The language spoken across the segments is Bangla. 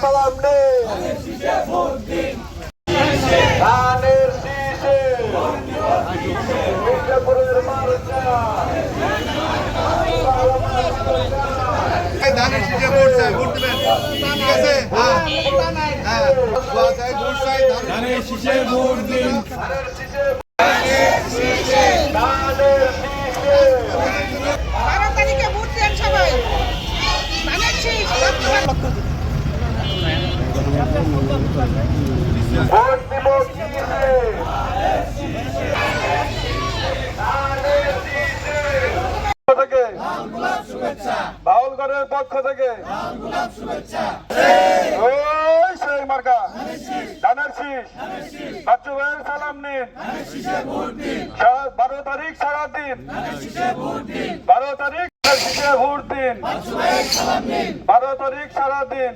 সালাম নেই ধানের শীষে মির্জাপুরের মার্কা ধানের শীষে ভোট চাই, ভোট দিবেন, ঠিক আছে? ধানের শীষে ভোট দিন। বাউলগড়ের পক্ষ থেকে সেই মার্কা ধানের শীষ বাচ্চু ভাইয়ের সালাম নিন 12 তারিখ সারাদিন 12 তারিখ শীষে ভোট দিন 12 তারিখ সারাদিন।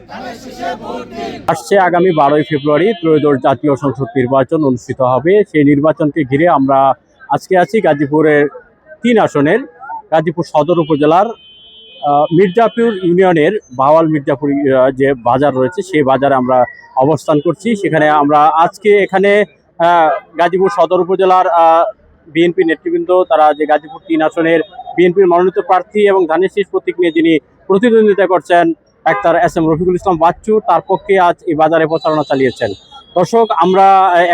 আসছে আগামী 12ই ফেব্রুয়ারি ত্রয়োদশ জাতীয় সংসদ নির্বাচন অনুষ্ঠিত হবে। সেই নির্বাচনকে ঘিরে আমরা আজকে আছি গাজীপুরের 3 আসনের গাজীপুর সদর উপজেলার মির্জাপুর ইউনিয়নের ভাওয়াল মির্জাপুর যে বাজার রয়েছে সেই বাজারে আমরা অবস্থান করছি। সেখানে আমরা আজকে এখানে গাজীপুর সদর উপজেলার বিএনপি নেতৃবৃন্দ তারা যে গাজীপুর 3 আসনের বিএনপির মনোনীত প্রার্থী এবং ধানের শীষ প্রতীক নিয়ে যিনি প্রতিদ্বন্দ্বিতা করছেন doctor S M Rafiqul Islam Bachchu, তার পক্ষে আজ এই বাজারে প্রচারণা চালিয়েছেন। দর্শক, আমরা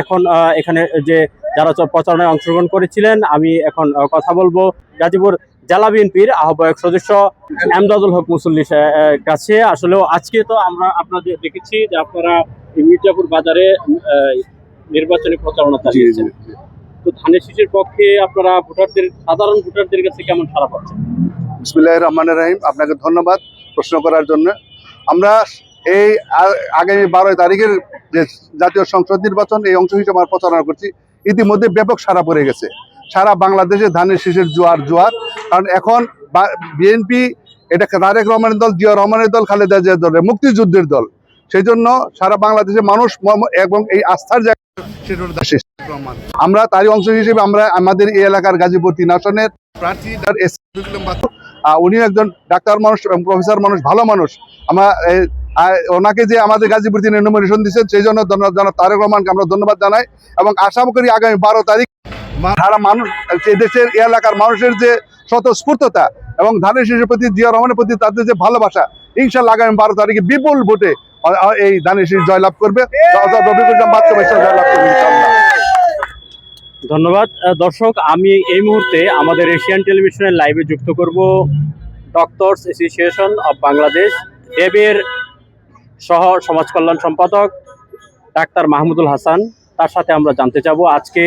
এখন এখানে যে যারা প্রচারণায় অংশগ্রহণ করেছিলেন আমি এখন কথা বলবো গাজীপুর জেলা বিএনপির আহ্বায়ক সদস্য এমদাদুল হক মুসল্লির কাছে। আসলেও আজকে তো আমরা আপনাদের দেখেছি যে আপনারা মির্জাপুর বাজারে নির্বাচনী প্রচারণা চালিয়েছেন, তো ধানের শীষের পক্ষে আপনারা সাধারণ ভোটারদের কাছে কেমন সাড়া পাচ্ছেন? বিসমিল্লাহির রহমানির রহিম। আপনাকে ধন্যবাদ প্রশ্ন করার জন্য। আমরা এই আগামী 12 তারিখের যে জাতীয় সংসদ নির্বাচন এই অংশ হিসেবে আমরা প্রচারণা করছি। ইতিমধ্যে ব্যাপক সাড়া পড়ে গেছে সারা বাংলাদেশে ধানের শীষের জোয়ার। কারণ এখন বিএনপি এটা তারেক রহমানের দল, জিয়া রহমানের দল, খালেদা জিয়ার দল, মুক্তিযুদ্ধের দল। সেই জন্য সারা বাংলাদেশের মানুষ এবং এই আস্থার জায়গা আমরা তারই অংশ হিসেবে আমরা আমাদের এই এলাকার গাজীপুর 3 আসনের প্রার্থী উনি একজন ডাক্তার মানুষ এবং প্রফেসর মানুষ, ভালো মানুষ। আমরা ওনাকে যে আমাদের গাজীপুর 3 নমিনেশন দিচ্ছেন সেই জন্য তারেক রহমানকে আমরা ধন্যবাদ জানাই এবং আশা করি আগামী 12 তারিখ সারা মানুষ দেশের এলাকার মানুষের যে স্বতঃস্ফূর্ততা এবং ধানের শীষের প্রতি, জিয়া রহমানের প্রতি তাদের যে ভালোবাসা, ইনশাআল্লাহ আগামী 12 তারিখে বিপুল ভোটে এই ধানের শীষ জয়লাভ করবে। ধন্যবাদ। দর্শক, আমি এই মুহূর্তে আমাদের এশিয়ান টেলিভিশনের লাইভে যুক্ত করব ডক্টরস অ্যাসোসিয়েশন অব বাংলাদেশ ডেবের সহ সমাজ কল্যাণ সম্পাদক ডাক্তার মাহমুদুল হাসান। তার সাথে আমরা জানতে চাবো আজকে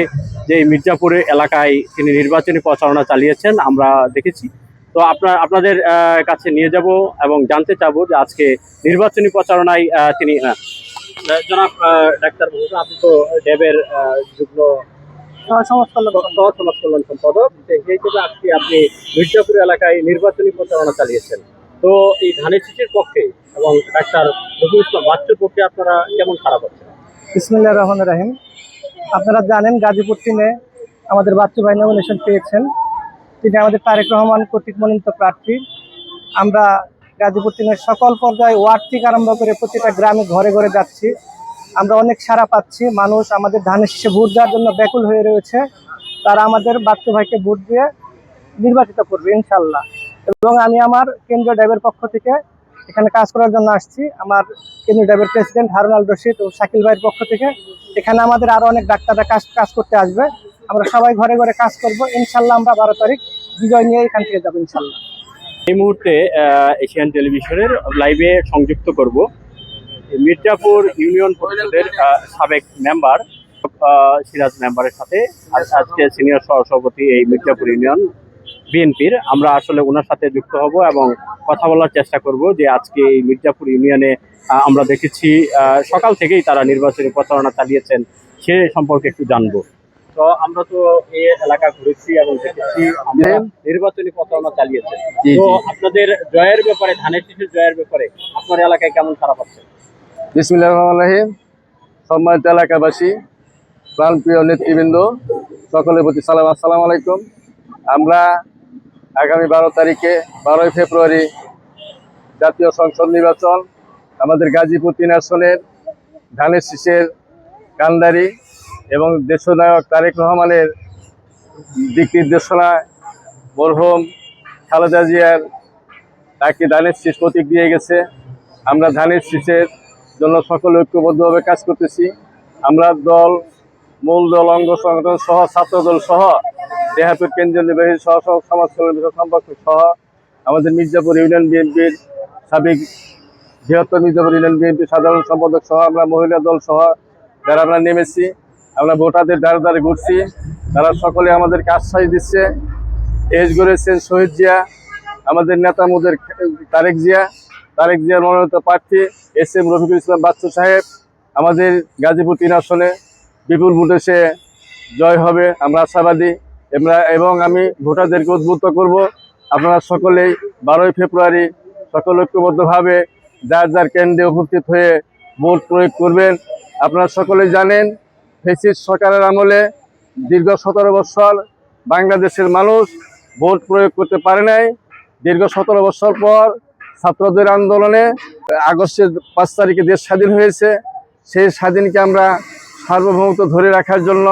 যে মির্জাপুরের এলাকায় তিনি নির্বাচনী প্রচারণা চালিয়েছেন আমরা দেখেছি, তো আপনাদের কাছে নিয়ে যাব এবং জানতে চাবো যে আজকে নির্বাচনী প্রচারণায় তিনি জনাব ডাক্তার মাহমুদ, আপনি তো ডেবের যুগ্ম সমাজ কল্যাণ সম্পাদক, সেই হিসেবে আজকে আপনি মির্জাপুর এলাকায় নির্বাচনী প্রচারণা চালিয়েছেন, তো এই ধানের শীষের পক্ষে এবং ডাক্তার রফিকুল ইসলাম বাচ্চুর পক্ষে আপনারা কেমন খারাপ হচ্ছেন? বিসমিল্লাহির রহমানির রহিম। আপনারা জানেন গাজীপুর 3-এ আমাদের বাচ্চু ভাই নমিনেশন পেয়েছেন। তিনি আমাদের তারেক রহমান কর্তৃক মনোনীত প্রার্থী। আমরা গাজীপুর 3-এর সকল পর্যায়ে ওয়ার্ড থেকে আরম্ভ করে প্রতিটা গ্রামে ঘরে ঘরে যাচ্ছি। আমরা অনেক সাড়া পাচ্ছি। মানুষ আমাদের ধানের শীষে ভোট দেওয়ার জন্য ব্যাকুল হয়ে রয়েছে। তারা আমাদের বাচ্চু ভাইকে ভোট দিয়ে নির্বাচিত করবে ইনশাল্লাহ। এবং আমি আমার কেন্দ্রীয় ড্যাবের পক্ষ থেকে এখানে কাজ করার জন্য আসছি। আমার কেন্দ্রীয় ড্যাবের প্রেসিডেন্ট হারুন আল রশিদ ও শাকিল ভাইয়ের পক্ষ থেকে এখানে আমাদের আরও অনেক ডাক্তাররা কাজ করতে আসবে। আমরা সবাই ঘরে ঘরে কাজ করব ইনশাল্লাহ। আমরা 12 তারিখ বিজয় নিয়ে এখান থেকে যাবো ইনশাল্লাহ। এই মুহূর্তে এশিয়ান টেলিভিশনের লাইভে সংযুক্ত করব মির্জাপুর ইউনিয়ন পরিষদের সাবেক মেম্বার সিরাজ মেম্বারের সাথে। আজকে সিনিয়র সহসভাপতি এই মির্জাপুর ইউনিয়ন বিএনপির, আমরা আসলে ওনার সাথে যুক্ত হব এবং কথা বলার চেষ্টা করব যে আজকে এই মির্জাপুর ইউনিয়নে আমরা দেখেছি সকাল থেকেই তারা নির্বাচনী প্রচারণা চালিয়েছেন, সে সম্পর্কে একটু জানবো। তো আমরা তো এই এলাকা ঘুরেছি এবং দেখেছি আমরা নির্বাচনী প্রচারণা চালিয়েছেন, তো আপনাদের জয়ের ব্যাপারে, ধানের শীষের জয়ের ব্যাপারে আপনার এলাকায় কেমন খারাপ আছে? বিসমিল্লাহির রহমানির রহিম। সম্মানিত এলাকাবাসী, প্রাণপ্রিয় নেতৃবৃন্দ, সকলের প্রতি সালাম, আসসালামু আলাইকুম। আমরা আগামী 12 ফেব্রুয়ারি জাতীয় সংসদ নির্বাচন আমাদের গাজীপুর 3 আসনের ধানের শীষের কান্ডারি এবং দেশনায়ক তারেক রহমানের দিক নির্দেশনায় মরহুম খালেদা জিয়ার তাকে ধানের শীষ প্রতীক দিয়ে গেছে। আমরা ধানের শীষের জন্য সকলে ঐক্যবদ্ধভাবে কাজ করতেছি। আমরা মূল দল, অঙ্গ সংগঠন সহ, ছাত্র দল সহ, দেহাপুর কেন্দ্রীয় নির্বাহী সহ সমাজ কল্যাণ বিষয়ক সম্পর্ক সহ, আমাদের মির্জাপুর ইউনিয়ন বিএনপির সাবেক বৃহত্তর মির্জাপুর ইউনিয়ন বিএনপির সাধারণ সম্পাদক সহ, আমরা মহিলা দল সহ যারা আমরা নেমেছি, আমরা ভোটারদের দ্বারে দ্বারে ঘুরছি। তারা সকলে আমাদেরকে আশ্বাস দিচ্ছে। এজ গড়েছেন শহীদ জিয়া, আমাদের নেতা মোদের তারেক জিয়ার মনোনীত প্রার্থী SM রফিকুল ইসলাম বাচ্চু সাহেব আমাদের গাজীপুর 3 আসনে বিপুল ভোটে সে জয় হবে, আমরা আশাবাদী। এবং আমি ভোটারদেরকে উদ্বুদ্ধ করব, আপনারা সকলেই 12 ফেব্রুয়ারি সকল ঐক্যবদ্ধভাবে যার যার কেন্দ্রে উপস্থিত হয়ে ভোট প্রয়োগ করবেন। আপনারা সকলেই জানেন, ফ্যাসিস্ট সরকারের আমলে দীর্ঘ 17 বছর বাংলাদেশের মানুষ ভোট প্রয়োগ করতে পারে নাই। দীর্ঘ 17 বছর পর ছাত্রদের আন্দোলনে আগস্টের 5 তারিখে দেশ স্বাধীন হয়েছে। সেই স্বাধীনকে আমরা সার্বভৌমত্ব ধরে রাখার জন্য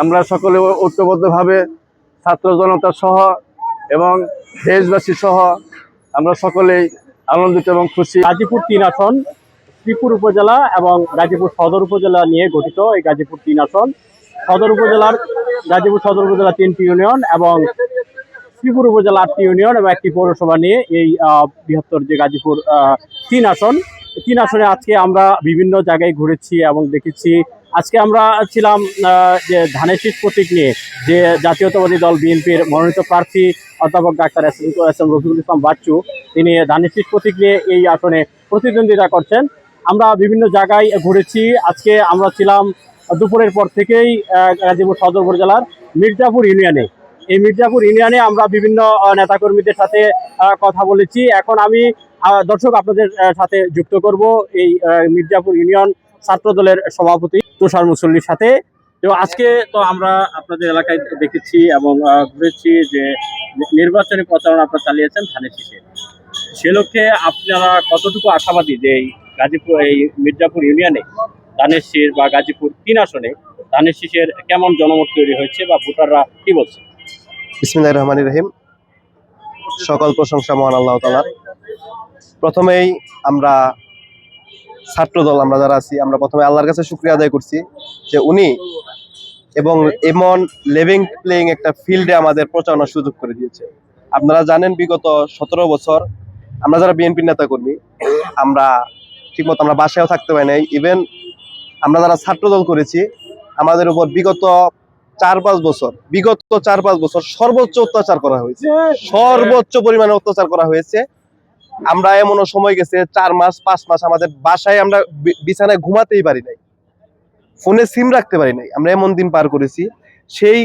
আমরা সকলে ঐক্যবদ্ধভাবে ছাত্র জনতা সহ এবং দেশবাসী সহ আমরা সকলেই আনন্দিত এবং খুশি। গাজীপুর 3 আসন শ্রীপুর উপজেলা এবং গাজীপুর সদর উপজেলা নিয়ে গঠিত এই গাজীপুর 3 আসন। গাজীপুর সদর উপজেলা 3টি ইউনিয়ন এবং শ্রীপুর উপজেলা 8টি ইউনিয়ন এবং একটি পৌরসভা নিয়ে এই বৃহত্তর যে গাজীপুর 3 আসন। 3 আসনে আজকে আমরা বিভিন্ন জায়গায় ঘুরেছি এবং দেখেছি। আজকে আমরা ছিলাম যে ধানের শীষ প্রতীক নিয়ে যে জাতীয়তাবাদী দল বিএনপির মনোনীত প্রার্থী অধ্যাপক ডাক্তার SM রফিকুল ইসলাম বাচ্চু, তিনি ধানের শীষ প্রতীক নিয়ে এই আসনে প্রতিদ্বন্দ্বিতা করছেন। আমরা বিভিন্ন জায়গায় ঘুরেছি। আজকে আমরা ছিলাম দুপুরের পর থেকেই গাজীপুর সদর উপজেলার মির্জাপুর ইউনিয়নে। এই মির্জাপুর ইউনিয়নে আমরা বিভিন্ন নেতাকর্মীদের সাথে কথা বলেছি। এখন আমি দর্শক আপনাদের সাথে যুক্ত করব এই মির্জাপুর ইউনিয়ন ছাত্র দলের সভাপতি তুষার মুসল্লির সাথে। তো আজকে তো আমরা আপনাদের এলাকায় দেখেছি এবং ঘুরেছি যে নির্বাচনী প্রচারণা আপনারা চালিয়েছেন ধানের শীষে। সে লক্ষ্যে আপনারা কতটুকু আশাবাদী যে এই মির্জাপুর ইউনিয়নে ধানের শীষ বা গাজীপুর 3 আসনে ধানের শীষের কেমন জনমত তৈরি হয়েছে বা ভোটাররা কি বলছে? বিসমিল্লাহির রহমানির রহিম। সকল প্রশংসা মহান আল্লাহ তাআলার। প্রথমেই আমরা ছাত্রদল আমরা যারা আছি, আমরা প্রথমে আল্লাহর কাছে শুকরিয়া আদায় করছি যে উনি এবং এমন প্লেইং একটা ফিল্ডে আমাদের প্রচারণার সুযোগ করে দিয়েছে। আপনারা জানেন, বিগত 17 বছর আমরা যারা বিএনপির নেতাকর্মী, আমরা ঠিকমতো আমরা বাসায়ও থাকতে পারি নাই। ইভেন আমরা যারা ছাত্রদল করেছি, আমাদের উপর বিগত 4-5 বছর সর্বোচ্চ অত্যাচার করা হয়েছে, সর্বোচ্চ পরিমাণে অত্যাচার করা হয়েছে। আমরা এমনও সময় গেছে 4 মাস 5 মাস আমাদের বাসায় আমরা বিছানায় ঘুমাতেই পারি নাই, ফোনে সিম রাখতে পারি নাই। আমরা এমন দিন পার করেছি। সেই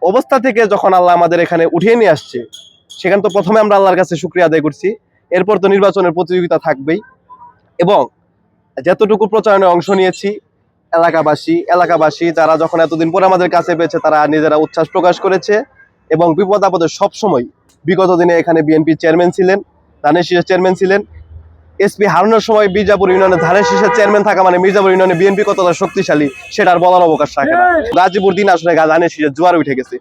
অবস্থা থেকে যখন আল্লাহ আমাদের এখানে উঠিয়ে নিয়ে আসছে, সেখানে তো প্রথমে আমরা আল্লাহর কাছে শুকরিয়া আদায় করছি। এরপর তো নির্বাচনের প্রতিযোগিতা থাকবেই। এবং যতটুকু প্রচারণায় অংশ নিয়েছি, এলাকাবাসী যারা যখন এতদিন পরে আমাদের কাছে পেয়েছে, তারা নিজেরা উচ্ছ্বাস প্রকাশ করেছে। এবং বিপদ আপদে সবসময় বিগত দিনে এখানে বিএনপি চেয়ারম্যান ছিলেন, ধানের শীষের চেয়ারম্যান ছিলেন। SP হারুনের সময় মির্জাপুর ইউনিয়নে ধানের শীষের চেয়ারম্যান থাকা মানে মির্জাপুর ইউনিয়নে বিএনপি কতটা শক্তিশালী সেটার বলার অবকাশ রাখে না। গাজীপুর 3 আসনে ধানের শীষের জোয়ার উঠে গেছে।